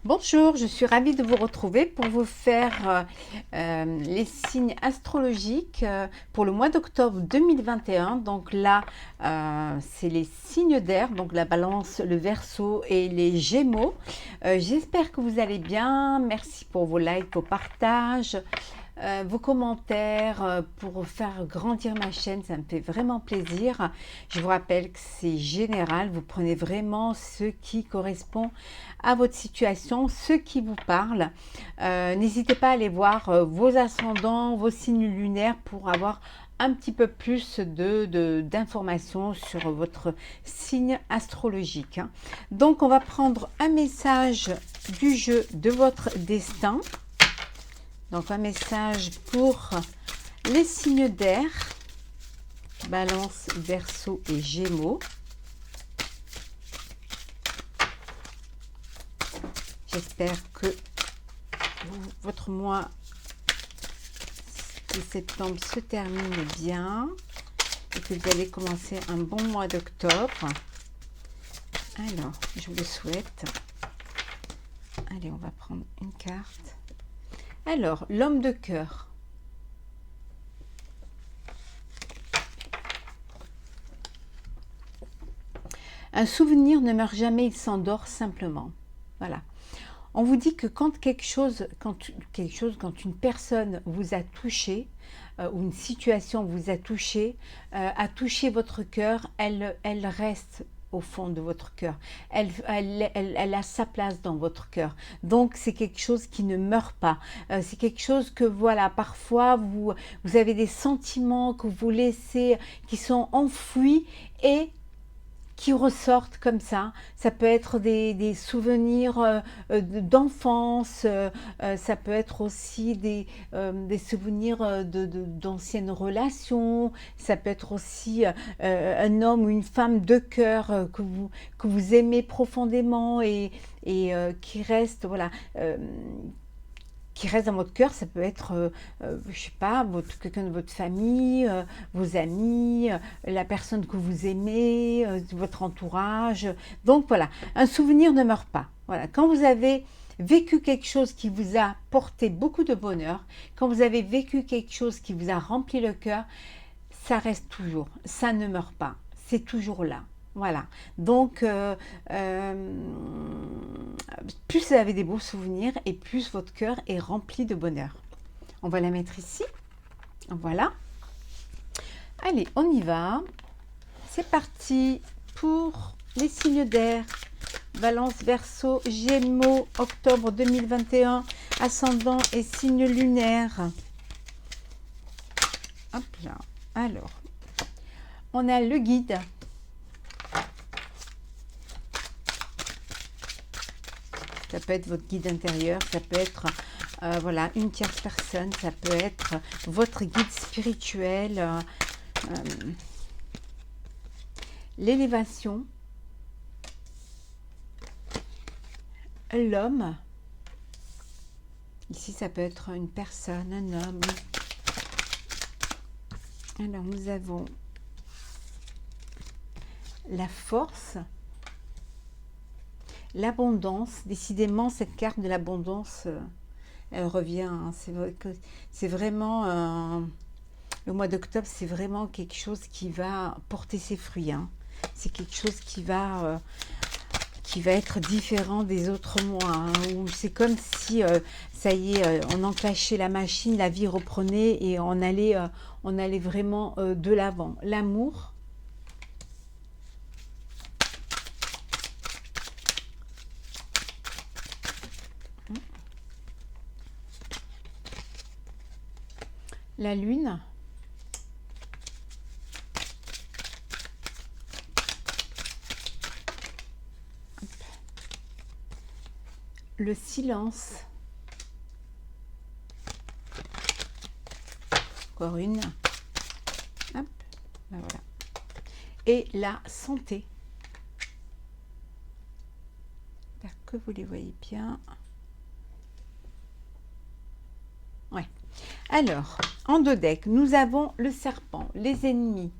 Bonjour, je suis ravie de vous retrouver pour vous faire les signes astrologiques pour le mois d'octobre 2021. Donc là, c'est les signes d'air, donc la balance, le verseau et les gémeaux. J'espère que vous allez bien. Merci pour vos likes, vos partages. Vos commentaires pour faire grandir ma chaîne, ça me fait vraiment plaisir. Je vous rappelle que c'est général, vous prenez vraiment ce qui correspond à votre situation, ce qui vous parle. N'hésitez pas à aller voir vos ascendants, vos signes lunaires pour avoir un petit peu plus d'informations sur votre signe astrologique. Donc on va prendre un message du jeu de votre destin. Donc un message pour les signes d'air, Balance, Verseau et Gémeaux. J'espère que votre mois de septembre se termine bien et que vous allez commencer un bon mois d'octobre. Alors, je vous le souhaite. Allez, on va prendre une carte. Alors, l'homme de cœur. Un souvenir ne meurt jamais, il s'endort simplement. Voilà. On vous dit que quand une personne vous a touché, ou une situation vous a touché votre cœur, elle reste au fond de votre cœur. Elle a sa place dans votre cœur. Donc, c'est quelque chose qui ne meurt pas. C'est quelque chose que, voilà, parfois, vous avez des sentiments que vous laissez, qui sont enfouis et qui ressortent comme ça. Ça peut être des souvenirs d'enfance, ça peut être aussi des souvenirs d'anciennes relations, ça peut être aussi un homme ou une femme de cœur que vous aimez profondément et qui reste, voilà, qui reste dans votre cœur. Ça peut être, je sais pas, quelqu'un de votre famille, vos amis, la personne que vous aimez, votre entourage. Donc voilà, un souvenir ne meurt pas. Voilà, quand vous avez vécu quelque chose qui vous a porté beaucoup de bonheur, quand vous avez vécu quelque chose qui vous a rempli le cœur, ça reste toujours, ça ne meurt pas, c'est toujours là. Voilà, donc plus vous avez des beaux souvenirs et plus votre cœur est rempli de bonheur. On va la mettre ici, voilà. Allez, on y va. C'est parti pour les signes d'air. Balance, Verseau, Gémeaux, octobre 2021, ascendant et signe lunaire. Hop là. Alors, on a le guide. Ça peut être votre guide intérieur, ça peut être voilà, une tierce personne, ça peut être votre guide spirituel, l'élévation, l'homme. Ici, ça peut être une personne, un homme. Alors, nous avons la force, l'abondance. Décidément, cette carte de l'abondance, elle revient. Hein. C'est vraiment, le mois d'octobre, c'est vraiment quelque chose qui va porter ses fruits. Hein. C'est quelque chose qui va être différent des autres mois. Hein, où c'est comme si, ça y est, on enclenchait la machine, la vie reprenait et on allait vraiment de l'avant. L'amour. La lune. Le silence. Encore une. Hop, ben voilà. Et la santé. J'espère que vous les voyez bien. Ouais. Alors, en deux decks, nous avons le serpent, les ennemis.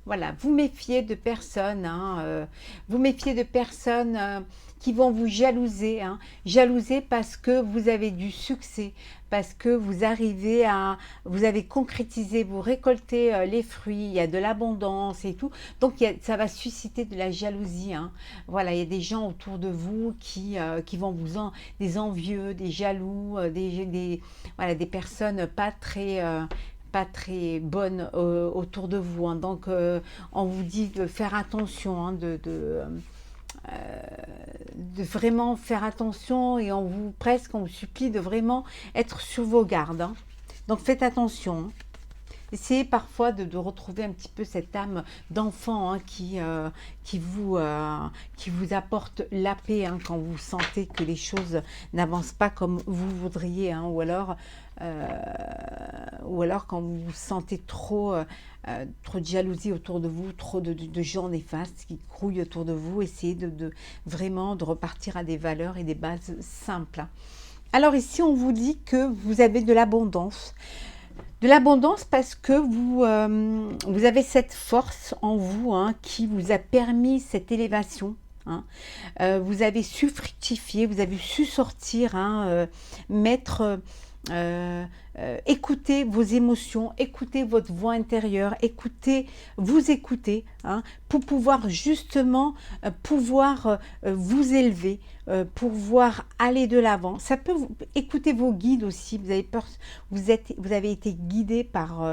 Voilà, vous méfiez de personnes, hein, vous méfiez de personnes qui vont vous jalouser, hein, jalouser parce que vous avez du succès, parce que vous avez concrétisé, vous récoltez les fruits, il y a de l'abondance et tout, donc ça va susciter de la jalousie, hein. Voilà, il y a des gens autour de vous qui vont des envieux, des jaloux, voilà, des personnes pas très bonnes autour de vous, hein. Donc on vous dit de faire attention, hein, de vraiment faire attention, et on vous supplie de vraiment être sur vos gardes, hein. Donc faites attention, hein. Essayez parfois de retrouver un petit peu cette âme d'enfant, hein, qui vous apporte la paix, hein, quand vous sentez que les choses n'avancent pas comme vous voudriez, hein, ou alors quand vous sentez trop de jalousie autour de vous, trop de gens néfastes qui grouillent autour de vous. Essayez vraiment de repartir à des valeurs et des bases simples, hein. Alors ici, on vous dit que vous avez de l'abondance. De l'abondance parce que vous avez cette force en vous, hein, qui vous a permis cette élévation, hein. Vous avez su fructifier, vous avez su sortir, hein, écouter vos émotions, écouter votre voix intérieure, vous écouter, hein, pour pouvoir justement vous élever, pouvoir aller de l'avant. Ça peut écouter vos guides aussi. Vous avez peur, vous avez été guidé par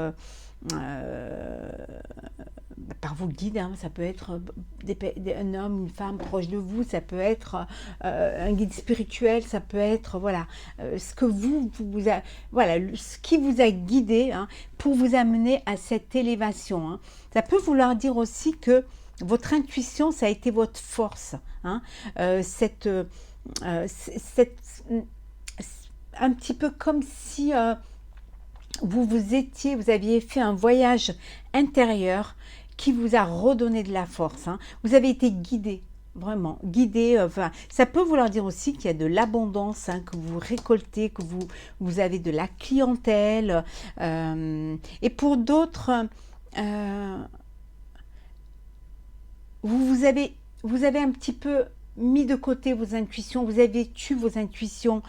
vos guides, hein. Ça peut être un homme, une femme proche de vous, ça peut être un guide spirituel, ça peut être, voilà, ce qui vous a guidé, hein, pour vous amener à cette élévation, hein. Ça peut vouloir dire aussi que votre intuition, ça a été votre force, hein. Un petit peu comme si vous aviez fait un voyage intérieur qui vous a redonné de la force, hein. Vous avez été guidé, vraiment guidé. Enfin, ça peut vouloir dire aussi qu'il y a de l'abondance, hein, que vous récoltez, que vous avez de la clientèle. Et pour d'autres, vous avez un petit peu mis de côté vos intuitions, vous avez tué vos intuitions,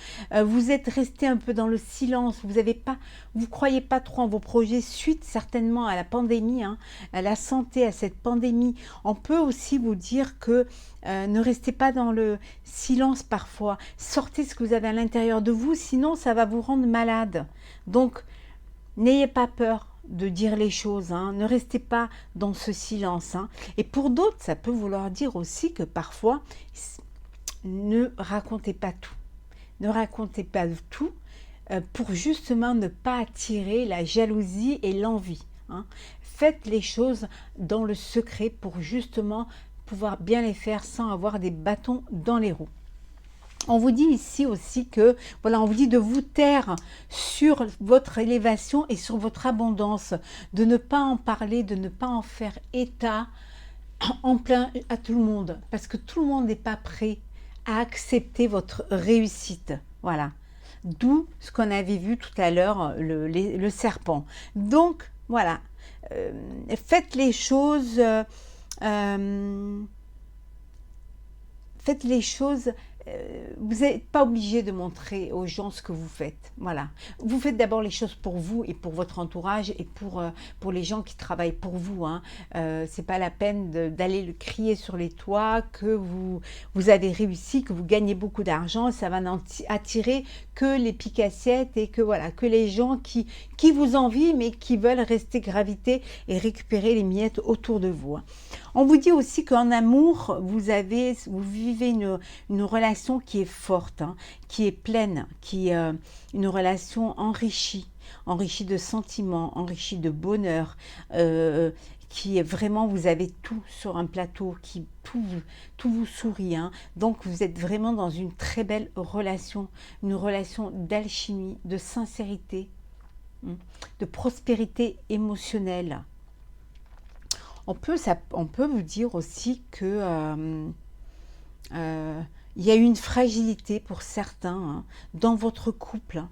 vous êtes resté un peu dans le silence, vous croyez pas trop en vos projets suite certainement à la pandémie, hein, à la santé, à cette pandémie. On peut aussi vous dire que ne restez pas dans le silence parfois, sortez ce que vous avez à l'intérieur de vous, sinon ça va vous rendre malade. Donc n'ayez pas peur de dire les choses, hein. Ne restez pas dans ce silence, hein. Et pour d'autres, ça peut vouloir dire aussi que parfois, ne racontez pas tout. Ne racontez pas tout pour justement ne pas attirer la jalousie et l'envie, hein. Faites les choses dans le secret pour justement pouvoir bien les faire sans avoir des bâtons dans les roues. On vous dit ici aussi que, voilà, on vous dit de vous taire sur votre élévation et sur votre abondance, de ne pas en parler, de ne pas en faire état en plein à tout le monde, parce que tout le monde n'est pas prêt à accepter votre réussite. Voilà. D'où ce qu'on avait vu tout à l'heure, le serpent. Donc, voilà. Faites les choses... faites les choses... vous n'êtes pas obligé de montrer aux gens ce que vous faites. Voilà. Vous faites d'abord les choses pour vous et pour votre entourage et pour les gens qui travaillent pour vous, hein. C'est pas la peine d'aller le crier sur les toits que vous avez réussi, que vous gagnez beaucoup d'argent. Ça va n'attirer que les piques-assiettes et que voilà, que les gens qui vous envient mais qui veulent rester graviter et récupérer les miettes autour de vous, hein. On vous dit aussi qu'en amour, vous vivez une relation qui est forte, hein, qui est pleine, une relation enrichie de sentiments, enrichie de bonheur, qui est vraiment, vous avez tout sur un plateau, tout vous sourit, hein. Donc vous êtes vraiment dans une très belle relation, une relation d'alchimie, de sincérité, de prospérité émotionnelle. On peut vous dire aussi que il y a une fragilité pour certains, hein, dans votre couple,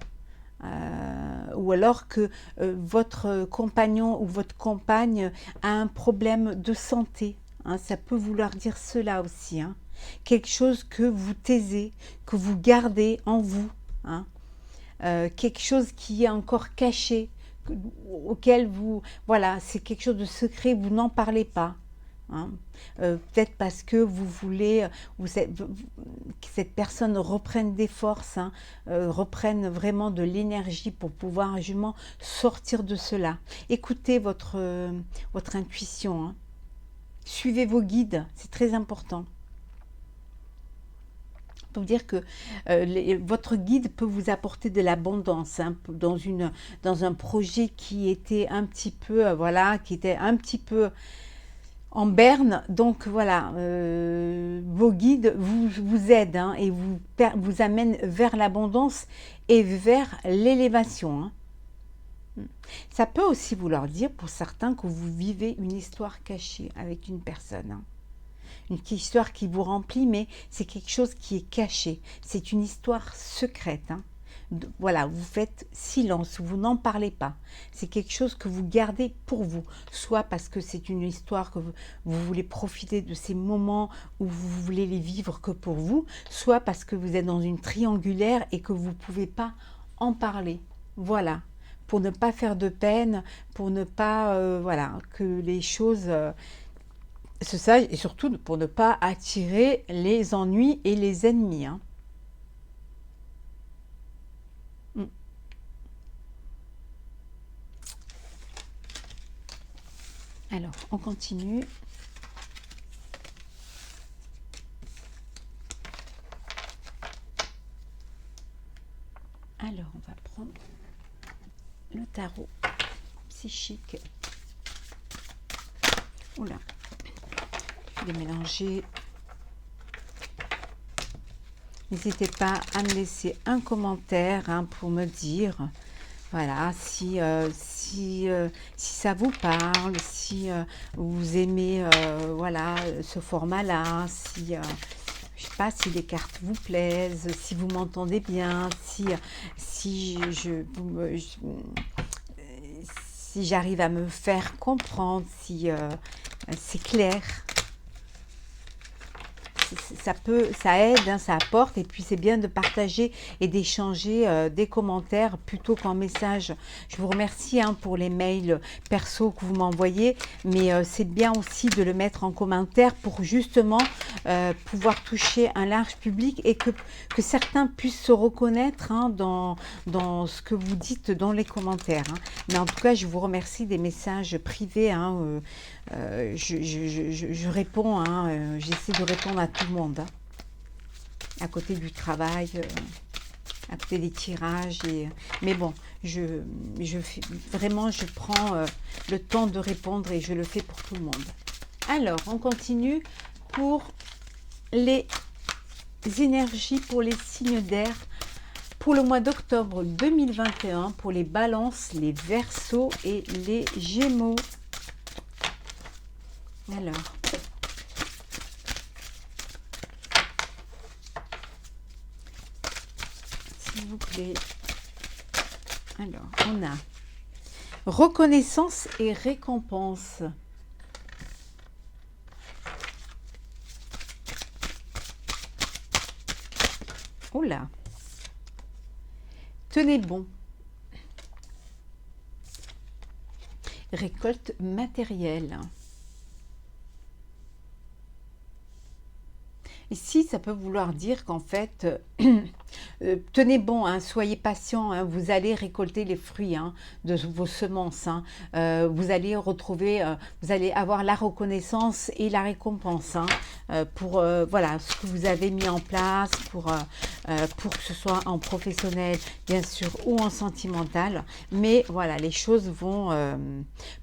Ou alors que votre compagnon ou votre compagne a un problème de santé. Hein, ça peut vouloir dire cela aussi. Hein. Quelque chose que vous taisez, que vous gardez en vous. Hein. Quelque chose qui est encore caché, auquel vous... Voilà, c'est quelque chose de secret, vous n'en parlez pas. Hein. Peut-être parce que vous voulez que cette personne reprenne des forces, hein, reprenne vraiment de l'énergie pour pouvoir justement sortir de cela. Écoutez votre intuition, hein. Suivez vos guides, c'est très important. Pour dire que votre guide peut vous apporter de l'abondance, hein, dans un projet qui était un petit peu, voilà, qui était un petit peu en berne. Donc voilà, vos guides vous aident, hein, et vous amènent vers l'abondance et vers l'élévation. Hein. Ça peut aussi vouloir dire pour certains que vous vivez une histoire cachée avec une personne. Hein. Une histoire qui vous remplit, mais c'est quelque chose qui est caché. C'est une histoire secrète. Hein. Voilà, vous faites silence, vous n'en parlez pas. C'est quelque chose que vous gardez pour vous. Soit parce que c'est une histoire que vous voulez profiter de ces moments où vous voulez les vivre que pour vous, soit parce que vous êtes dans une triangulaire et que vous ne pouvez pas en parler. Voilà, pour ne pas faire de peine, pour ne pas, voilà, que les choses... c'est ça, et surtout pour ne pas attirer les ennuis et les ennemis. Hein. Alors, on continue. Alors, on va prendre le tarot psychique. Oula, je vais mélanger. N'hésitez pas à me laisser un commentaire, hein, pour me dire, voilà, si ça vous parle, si vous aimez, voilà, ce format-là, si, je sais pas, si les cartes vous plaisent, si vous m'entendez bien, si j'arrive à me faire comprendre, si c'est clair. Ça aide, hein, ça apporte, et puis c'est bien de partager et d'échanger des commentaires plutôt qu'en message. Je vous remercie, hein, pour les mails perso que vous m'envoyez, mais c'est bien aussi de le mettre en commentaire pour justement pouvoir toucher un large public et que certains puissent se reconnaître, hein, dans ce que vous dites dans les commentaires. Hein. Mais en tout cas, je vous remercie des messages privés. Hein, je réponds, hein, j'essaie de répondre à tout le monde, hein, à côté du travail, à côté des tirages. Mais bon, vraiment, je prends le temps de répondre et je le fais pour tout le monde. Alors, on continue pour les énergies pour les signes d'air pour le mois d'octobre 2021, pour les balances, les verseaux et les gémeaux. Alors, s'il vous plaît. Alors, on a reconnaissance et récompense. Oh là. Tenez bon. Récolte matérielle. Ici, ça peut vouloir dire qu'en fait, tenez bon, hein, soyez patient, hein, vous allez récolter les fruits, hein, de vos semences. Hein, vous allez retrouver, vous allez avoir la reconnaissance et la récompense, hein, pour voilà, ce que vous avez mis en place, pour que ce soit en professionnel, bien sûr, ou en sentimental. Mais voilà, les choses vont...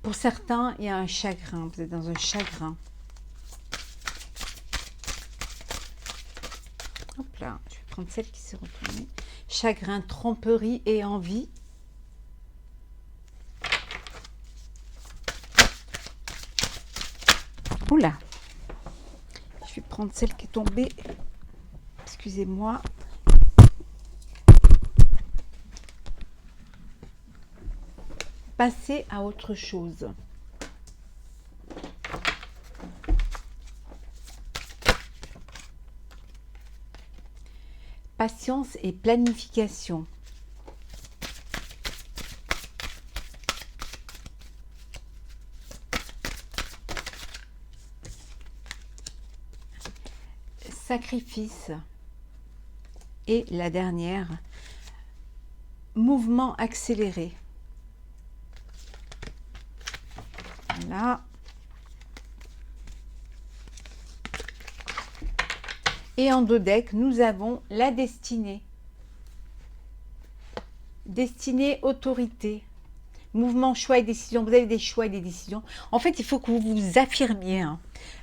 pour certains, il y a un chagrin, vous êtes dans un chagrin. Hop là, je vais prendre celle qui s'est retournée. Chagrin, tromperie et envie. Oula, je vais prendre celle qui est tombée. Excusez-moi. passer à autre chose. Patience et planification. Sacrifice. Et la dernière, mouvement accéléré. Voilà. Et en dos deck, nous avons la destinée. Destinée, autorité. Mouvement, choix et décision. Vous avez des choix et des décisions. En fait, il faut que vous vous affirmiez. Hein.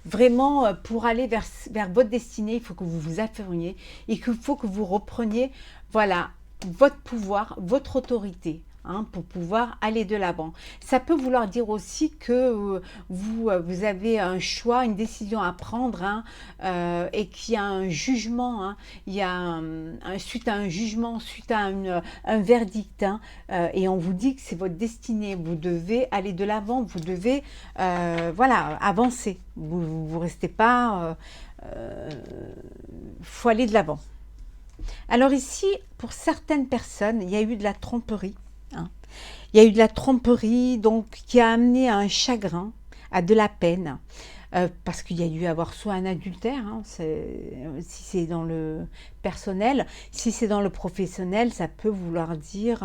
Vraiment, pour aller vers votre destinée, il faut que vous vous affirmiez. Et qu'il faut que vous repreniez, voilà, votre pouvoir, votre autorité. Hein, pour pouvoir aller de l'avant. Ça peut vouloir dire aussi que vous avez un choix, une décision à prendre hein, et qu'il y a un jugement, hein, il y a suite à un jugement, suite à un verdict hein, et on vous dit que c'est votre destinée, vous devez aller de l'avant, vous devez voilà, avancer, vous ne restez pas, faut aller de l'avant. Alors ici, pour certaines personnes, il y a eu de la tromperie. Hein. Il y a eu de la tromperie donc qui a amené à un chagrin, à de la peine, parce qu'il y a dû avoir soit un adultère, hein, si c'est dans le personnel, si c'est dans le professionnel, ça peut vouloir dire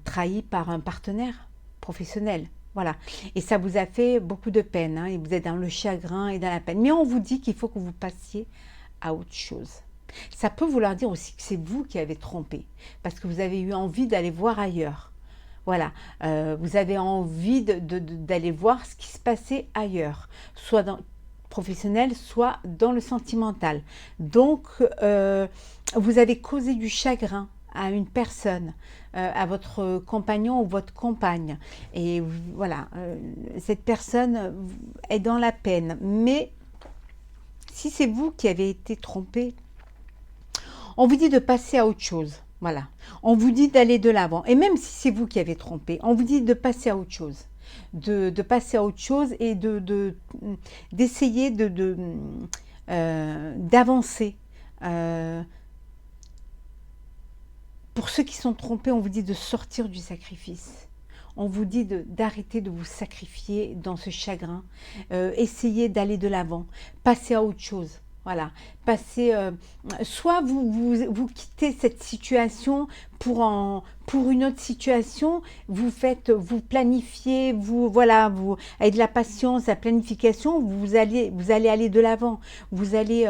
trahi par un partenaire professionnel. Voilà, et ça vous a fait beaucoup de peine, hein, et vous êtes dans le chagrin et dans la peine. Mais on vous dit qu'il faut que vous passiez à autre chose. Ça peut vouloir dire aussi que c'est vous qui avez trompé, parce que vous avez eu envie d'aller voir ailleurs. Voilà, vous avez envie d'aller voir ce qui se passait ailleurs, soit dans le professionnel, soit dans le sentimental. Donc, vous avez causé du chagrin à une personne, à votre compagnon ou votre compagne. Et voilà, cette personne est dans la peine. Mais si c'est vous qui avez été trompé, on vous dit de passer à autre chose, voilà. On vous dit d'aller de l'avant. Et même si c'est vous qui avez trompé, on vous dit de passer à autre chose. De passer à autre chose et d'essayer d'avancer. Pour ceux qui sont trompés, on vous dit de sortir du sacrifice. On vous dit d'arrêter de vous sacrifier dans ce chagrin. Essayez d'aller de l'avant. Passer à autre chose. Voilà, soit vous quittez cette situation pour une autre situation, vous planifiez, vous avec de la patience, la planification, vous allez aller de l'avant. Vous allez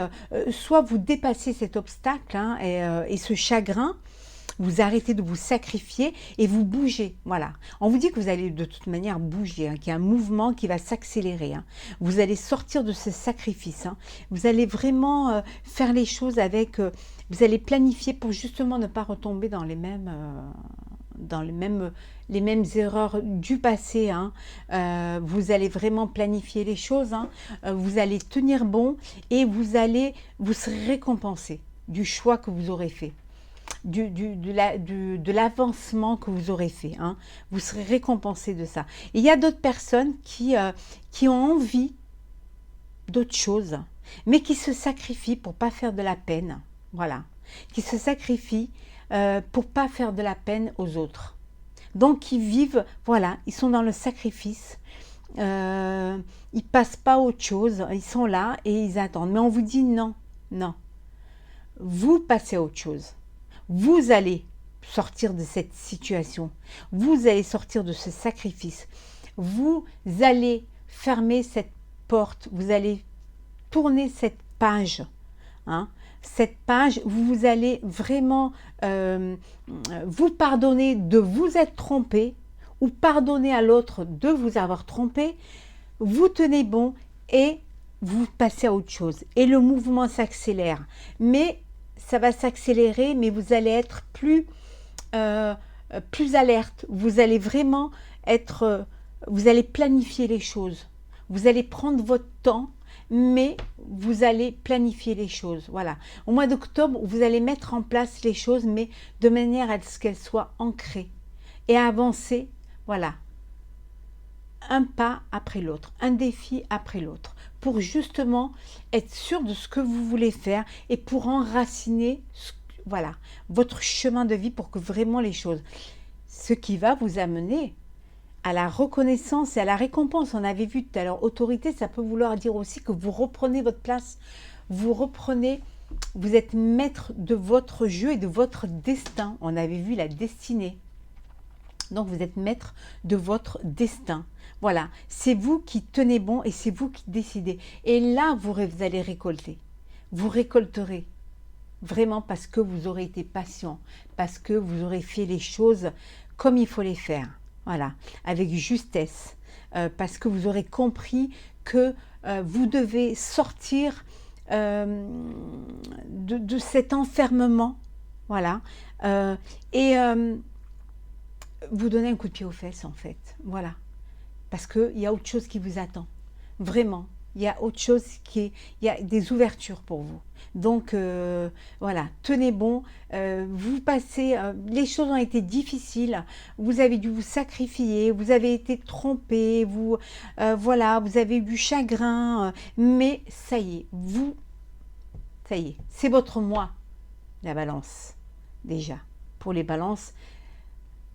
soit vous dépasser cet obstacle hein, et ce chagrin. Vous arrêtez de vous sacrifier et vous bougez. Voilà. On vous dit que vous allez de toute manière bouger, hein, qu'il y a un mouvement qui va s'accélérer. Hein. Vous allez sortir de ce sacrifice. Hein. Vous allez vraiment faire les choses avec... vous allez planifier pour justement ne pas retomber dans les mêmes erreurs du passé. Hein. Vous allez vraiment planifier les choses. Hein. Vous allez tenir bon et vous serez récompensé du choix que vous aurez fait. De l'avancement que vous aurez fait. Hein. Vous serez récompensé de ça. Et il y a d'autres personnes qui ont envie d'autres choses, mais qui se sacrifient pour ne pas faire de la peine. Voilà. Qui se sacrifient pour ne pas faire de la peine aux autres. Donc, ils vivent, voilà, ils sont dans le sacrifice. Ils ne passent pas à autre chose. Ils sont là et ils attendent. Mais on vous dit non, non. Vous passez à autre chose. Vous allez sortir de cette situation, vous allez sortir de ce sacrifice, vous allez fermer cette porte, vous allez tourner cette page. Hein. Cette page, vous allez vraiment vous pardonner de vous être trompé ou pardonner à l'autre de vous avoir trompé, vous tenez bon et vous passez à autre chose. Et le mouvement s'accélère. Mais ça va s'accélérer, mais vous allez être plus alerte. Vous allez vraiment vous allez planifier les choses. Vous allez prendre votre temps, mais vous allez planifier les choses. Voilà. Au mois d'octobre, vous allez mettre en place les choses, mais de manière à ce qu'elles soient ancrées et avancer. Voilà, un pas après l'autre, un défi après l'autre, pour justement être sûr de ce que vous voulez faire et pour enraciner, voilà, votre chemin de vie pour que vraiment les choses, ce qui va vous amener à la reconnaissance et à la récompense. On avait vu tout à l'heure, autorité, ça peut vouloir dire aussi que vous reprenez votre place, vous reprenez, vous êtes maître de votre jeu et de votre destin. On avait vu la destinée. Donc vous êtes maître de votre destin. Voilà, c'est vous qui tenez bon et c'est vous qui décidez. Et là, vous allez récolter. Vous récolterez vraiment parce que vous aurez été patient, parce que vous aurez fait les choses comme il faut les faire. Voilà, avec justesse, parce que vous aurez compris que vous devez sortir de cet enfermement. Voilà, et vous donner un coup de pied aux fesses en fait. Voilà. Parce qu'il y a autre chose qui vous attend. Vraiment. Il y a autre chose il y a des ouvertures pour vous. Donc, voilà, tenez bon. Vous passez, les choses ont été difficiles. Vous avez dû vous sacrifier. Vous avez été trompé. Voilà, vous avez eu du chagrin. Mais ça y est, ça y est, c'est votre moi, la balance. Déjà, pour les balances,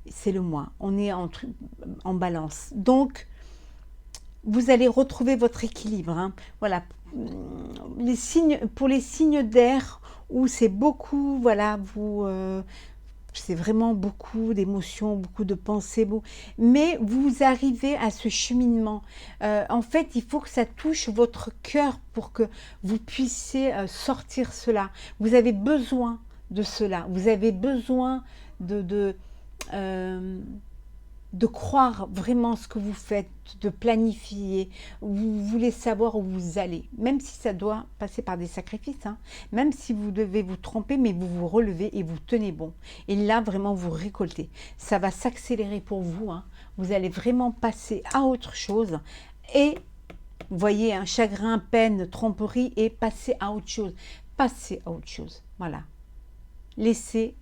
c'est le moi, on est en balance. Donc, vous allez retrouver votre équilibre. Hein. Voilà, les signes, pour les signes d'air, où c'est beaucoup, voilà, c'est vraiment beaucoup d'émotions, beaucoup de pensées, mais vous arrivez à ce cheminement. En fait, il faut que ça touche votre cœur pour que vous puissiez sortir cela. Vous avez besoin de cela, vous avez besoin de croire vraiment ce que vous faites, de planifier, vous voulez savoir où vous allez, même si ça doit passer par des sacrifices, hein. Même si vous devez vous tromper, mais vous vous relevez et vous tenez bon. Et là, vraiment, vous récoltez. Ça va s'accélérer pour vous, hein. Vous allez vraiment passer à autre chose et, vous voyez, un chagrin, peine, tromperie et passer à autre chose. Passer à autre chose, voilà. Laissez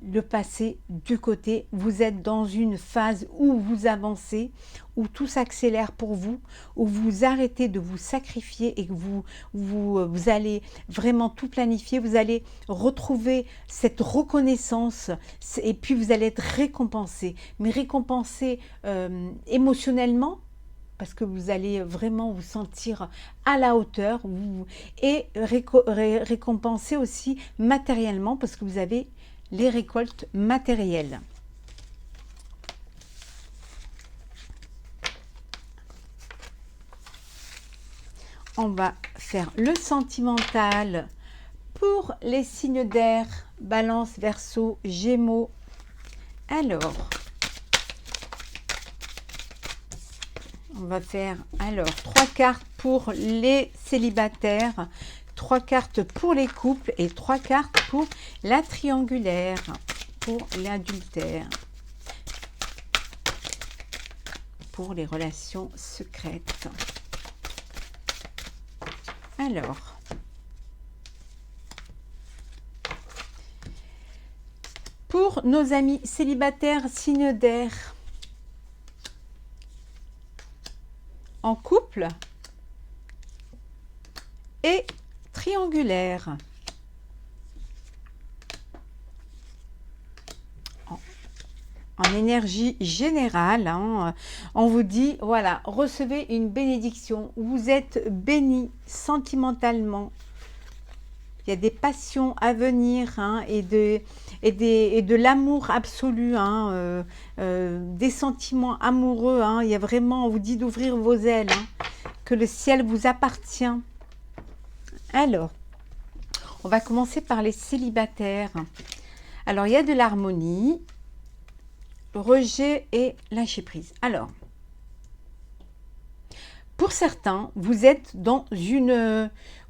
le passé du côté, vous êtes dans une phase où vous avancez, où tout s'accélère pour vous, où vous arrêtez de vous sacrifier et que vous allez vraiment tout planifier, vous allez retrouver cette reconnaissance et puis vous allez être récompensé, mais récompensé émotionnellement, parce que vous allez vraiment vous sentir à la hauteur, et récompensé aussi matériellement, parce que vous avez les récoltes matérielles. On va faire le sentimental pour les signes d'air, Balance, Verseau, Gémeaux. Alors, on va faire 3 cartes pour les célibataires, 3 cartes pour les couples et 3 cartes pour la triangulaire, pour l'adultère, pour les relations secrètes. Alors, pour nos amis célibataires, signe d'air, en couple et triangulaire. En énergie générale, hein, on vous dit, voilà, recevez une bénédiction. Vous êtes béni sentimentalement. Il y a des passions à venir, hein, et de l'amour absolu, hein, des sentiments amoureux. Hein, il y a vraiment, on vous dit d'ouvrir vos ailes, hein, que le ciel vous appartient. Alors, on va commencer par les célibataires. Alors, il y a de l'harmonie, rejet et lâcher prise. Alors, pour certains, vous êtes dans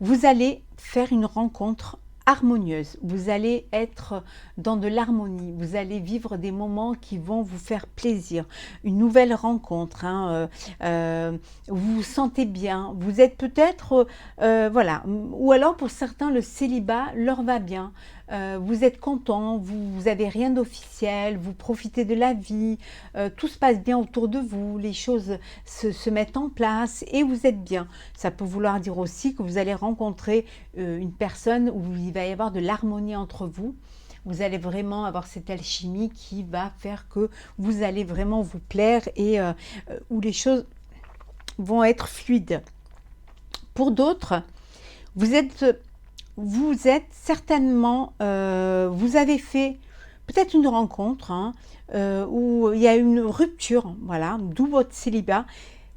vous allez faire une rencontre harmonieuse. Vous allez être dans de l'harmonie. Vous allez vivre des moments qui vont vous faire plaisir. Une nouvelle rencontre. Hein, vous vous sentez bien. Vous êtes peut-être, voilà. Ou alors pour certains, le célibat leur va bien. vous êtes content, vous n'avez rien d'officiel, vous profitez de la vie, tout se passe bien autour de vous, les choses se mettent en place et vous êtes bien. Ça peut vouloir dire aussi que vous allez rencontrer une personne où il va y avoir de l'harmonie entre vous. Vous allez vraiment avoir cette alchimie qui va faire que vous allez vraiment vous plaire et où les choses vont être fluides. Pour d'autres, vous êtes certainement, vous avez fait peut-être une rencontre hein, où il y a une rupture, voilà, d'où votre célibat.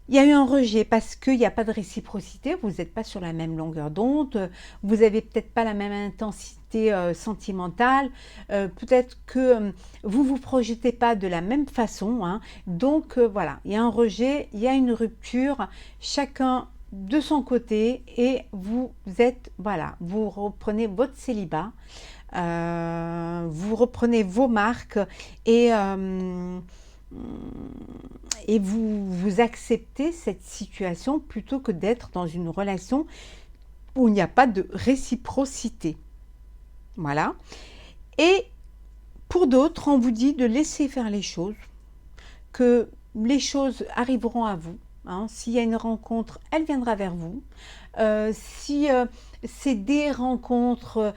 Il y a eu un rejet parce qu'il n'y a pas de réciprocité, vous n'êtes pas sur la même longueur d'onde, vous n'avez peut-être pas la même intensité sentimentale, peut-être que vous ne vous projetez pas de la même façon. Hein. Donc voilà, il y a un rejet, il y a une rupture, chacun de son côté et vous êtes, voilà, vous reprenez votre célibat, vous reprenez vos marques et vous acceptez cette situation plutôt que d'être dans une relation où il n'y a pas de réciprocité. Voilà. Et pour d'autres, on vous dit de laisser faire les choses, que les choses arriveront à vous. Hein. S'il y a une rencontre, elle viendra vers vous. Si c'est des rencontres,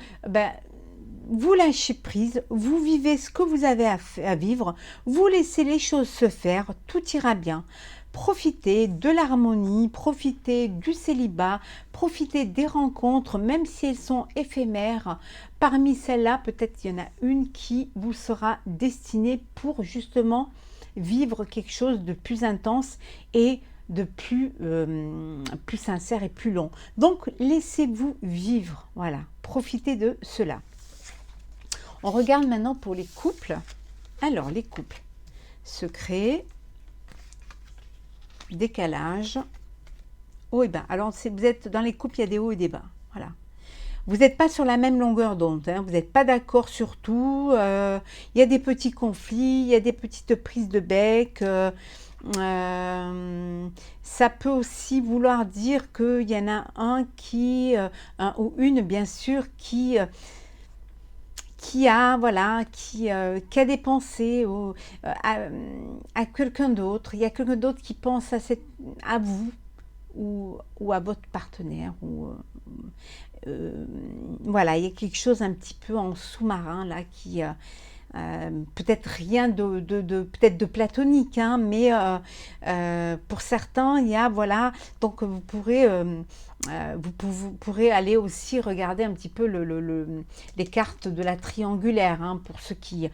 vous lâchez prise, vous vivez ce que vous avez à vivre, vous laissez les choses se faire, tout ira bien. Profitez de l'harmonie, profitez du célibat, profitez des rencontres, même si elles sont éphémères. Parmi celles-là, peut-être il y en a une qui vous sera destinée pour justement vivre quelque chose de plus intense et de plus sincère et plus long. Donc, laissez-vous vivre, voilà, profitez de cela. On regarde maintenant pour les couples. Alors, les couples. Secret, décalage, haut et bas. Alors, vous êtes dans les couples, il y a des hauts et des bas. Voilà. Vous n'êtes pas sur la même longueur d'onde. Hein. Vous n'êtes pas d'accord sur tout. Il y a des petits conflits, il y a des petites prises de bec. Ça peut aussi vouloir dire qu'il y en a un ou une, bien sûr, qui a des pensées à quelqu'un d'autre. Il y a quelqu'un d'autre qui pense à vous ou à votre partenaire. Voilà, il y a quelque chose un petit peu en sous-marin là qui peut-être rien peut-être de platonique, hein, mais pour certains, il y a, voilà, donc vous pourrez aller aussi regarder un petit peu les cartes de la triangulaire, hein, pour ceux qui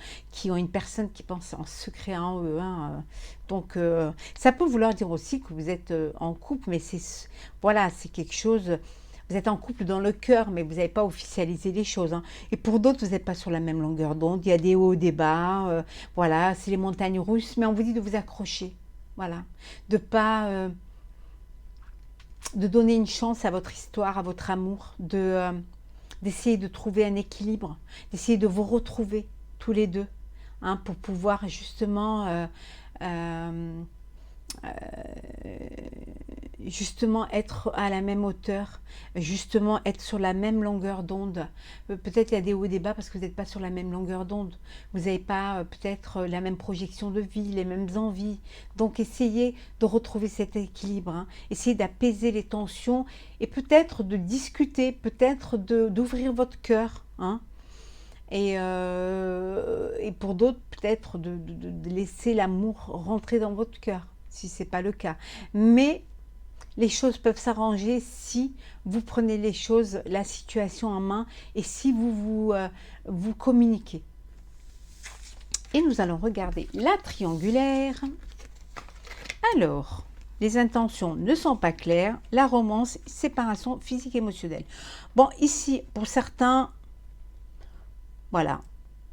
ont une personne qui pense en secret en eux. Hein, donc, ça peut vouloir dire aussi que vous êtes en couple, mais voilà, c'est quelque chose... Vous êtes en couple dans le cœur, mais vous n'avez pas officialisé les choses. Hein. Et pour d'autres, vous n'êtes pas sur la même longueur d'onde. Il y a des hauts, des bas. Voilà, c'est les montagnes russes. Mais on vous dit de vous accrocher. Voilà. De pas... de donner une chance à votre histoire, à votre amour. D'essayer de trouver un équilibre. D'essayer de vous retrouver tous les deux. Hein, pour pouvoir justement... justement être à la même hauteur, justement être sur la même longueur d'onde. Peut-être il y a des hauts et des bas parce que vous n'êtes pas sur la même longueur d'onde. Vous n'avez pas peut-être la même projection de vie, les mêmes envies. Donc essayez de retrouver cet équilibre. Hein. Essayez d'apaiser les tensions et peut-être de discuter, peut-être d'ouvrir votre cœur. Hein. Et pour d'autres, peut-être de laisser l'amour rentrer dans votre cœur, si ce n'est pas le cas. Mais les choses peuvent s'arranger si vous prenez les choses, la situation en main et si vous communiquez. Et nous allons regarder la triangulaire. Alors, les intentions ne sont pas claires. La romance, séparation physique et émotionnelle. Bon, ici, pour certains, voilà.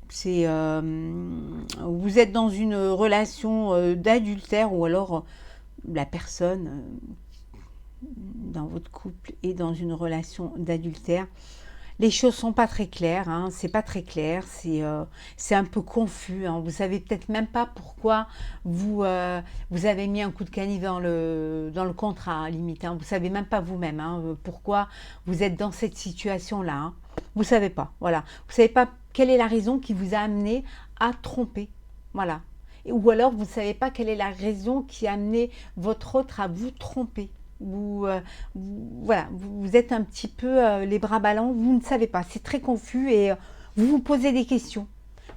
C'est vous êtes dans une relation d'adultère ou alors la personne dans votre couple est dans une relation d'adultère. Les choses sont pas très claires, hein, c'est pas très clair, c'est un peu confus, hein. Vous savez peut-être même pas pourquoi vous avez mis un coup de canif dans le contrat, limite, hein. Vous savez même pas vous-même, hein, pourquoi vous êtes dans cette situation-là, hein. Vous savez pas, voilà. Vous savez pas quelle est la raison qui vous a amené à tromper, voilà. Ou alors vous ne savez pas quelle est la raison qui a amené votre autre à vous tromper. Voilà, vous êtes un petit peu les bras ballants, vous ne savez pas, c'est très confus et vous vous posez des questions.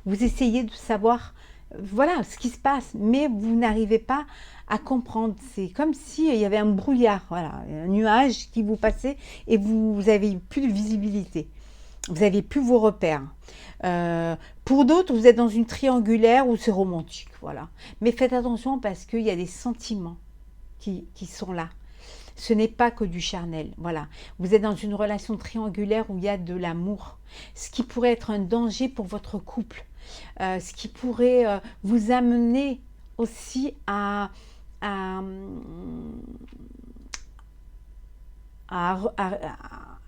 Vous essayez de savoir, voilà, ce qui se passe, mais vous n'arrivez pas à comprendre. C'est comme s'il y avait un brouillard, voilà, un nuage qui vous passait et vous avez plus de visibilité. Vous n'avez plus vos repères. Pour d'autres, vous êtes dans une triangulaire où c'est romantique, voilà. Mais faites attention parce qu'il y a des sentiments qui sont là. Ce n'est pas que du charnel, voilà. Vous êtes dans une relation triangulaire où il y a de l'amour, ce qui pourrait être un danger pour votre couple, ce qui pourrait vous amener aussi à, à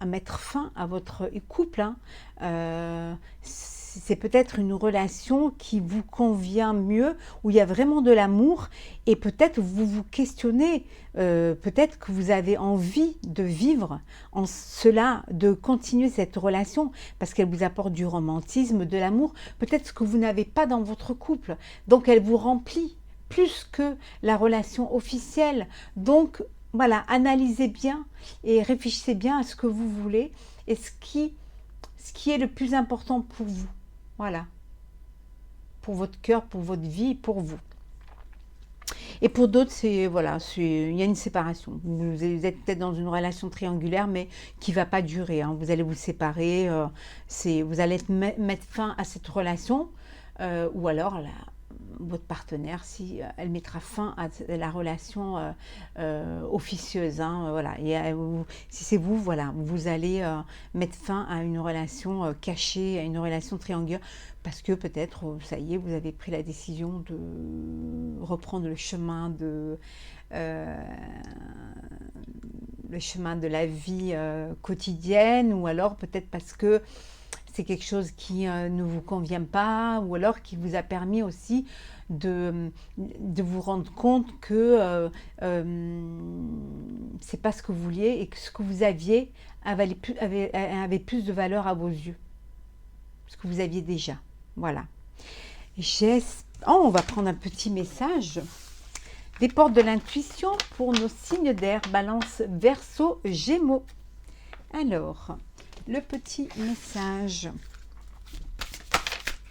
mettre fin à votre couple, hein. C'est peut-être une relation qui vous convient mieux, où il y a vraiment de l'amour, et peut-être vous vous questionnez, peut-être que vous avez envie de vivre en cela, de continuer cette relation, parce qu'elle vous apporte du romantisme, de l'amour, peut-être ce que vous n'avez pas dans votre couple, donc elle vous remplit plus que la relation officielle, donc voilà, analysez bien et réfléchissez bien à ce que vous voulez et ce qui est le plus important pour vous. Voilà, pour votre cœur, pour votre vie, pour vous. Et pour d'autres, c'est voilà, il y a une séparation. Vous êtes peut-être dans une relation triangulaire, mais qui ne va pas durer, hein. Vous allez vous séparer, vous allez mettre fin à cette relation, ou alors votre partenaire, si elle mettra fin à la relation officieuse, hein, voilà. Et si c'est vous, voilà, vous allez mettre fin à une relation cachée, à une relation triangulaire, parce que peut-être, ça y est, vous avez pris la décision de reprendre le chemin de la vie quotidienne, ou alors peut-être parce que c'est quelque chose qui ne vous convient pas, ou alors qui vous a permis aussi de vous rendre compte que c'est pas ce que vous vouliez et que ce que vous aviez avait plus de valeur à vos yeux, ce que vous aviez déjà. Voilà. On va prendre un petit message des portes de l'intuition pour nos signes d'air, Balance, Verseau, Gémeaux. Alors, le petit message.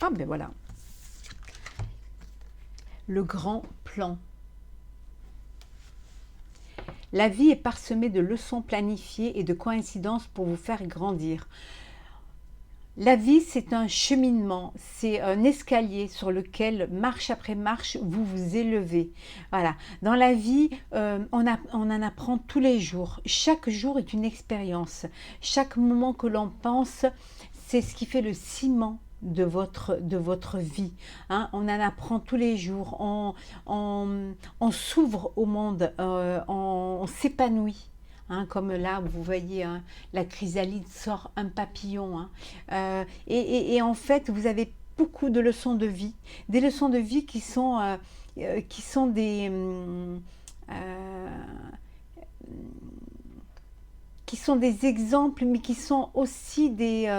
Ah ben voilà. Le grand plan. La vie est parsemée de leçons planifiées et de coïncidences pour vous faire grandir. La vie, c'est un cheminement, c'est un escalier sur lequel, marche après marche, vous vous élevez. Voilà. Dans la vie, on en apprend tous les jours. Chaque jour est une expérience. Chaque moment que l'on pense, c'est ce qui fait le ciment de votre vie, hein. On en apprend tous les jours. On s'ouvre au monde, on s'épanouit. Hein, comme là, vous voyez, hein, la chrysalide sort un papillon. Hein. Et en fait, vous avez beaucoup de leçons de vie. Des leçons de vie qui sont des exemples, mais qui sont aussi des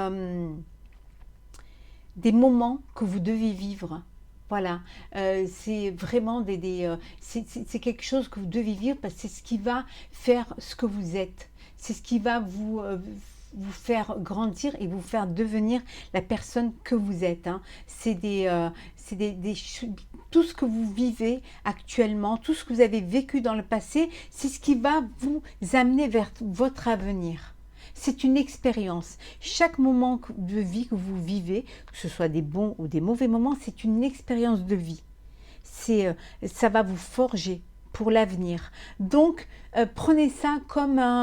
moments que vous devez vivre. Voilà, c'est vraiment c'est quelque chose que vous devez vivre parce que c'est ce qui va faire ce que vous êtes. C'est ce qui va vous faire grandir et vous faire devenir la personne que vous êtes, hein. Tout ce que vous vivez actuellement, tout ce que vous avez vécu dans le passé, c'est ce qui va vous amener vers votre avenir. C'est une expérience. Chaque moment de vie que vous vivez, que ce soit des bons ou des mauvais moments, c'est une expérience de vie. Ça va vous forger pour l'avenir. Donc, prenez ça comme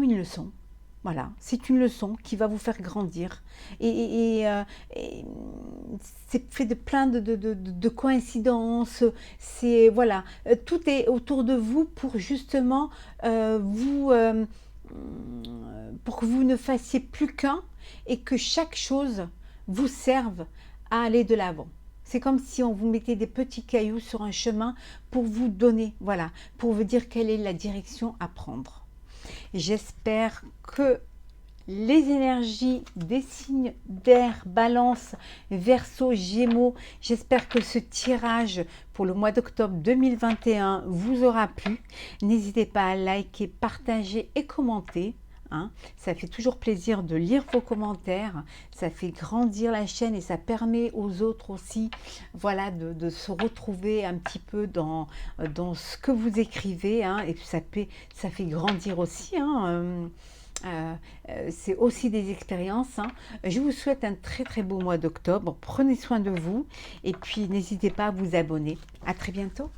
une leçon. Voilà, c'est une leçon qui va vous faire grandir. Et c'est fait de plein de coïncidences. Voilà, tout est autour de vous pour justement vous pour que vous ne fassiez plus qu'un et que chaque chose vous serve à aller de l'avant. C'est comme si on vous mettait des petits cailloux sur un chemin pour vous donner, voilà, pour vous dire quelle est la direction à prendre. J'espère que les énergies des signes d'air, Balance, Verseau, Gémeaux, j'espère que ce tirage pour le mois d'octobre 2021 vous aura plu. N'hésitez pas à liker, partager et commenter. Hein. Ça fait toujours plaisir de lire vos commentaires, ça fait grandir la chaîne et ça permet aux autres aussi, voilà, de se retrouver un petit peu dans ce que vous écrivez, hein, et ça fait grandir aussi, hein, c'est aussi des expériences. Hein. Je vous souhaite un très très beau mois d'octobre. Prenez soin de vous et puis n'hésitez pas à vous abonner. À très bientôt.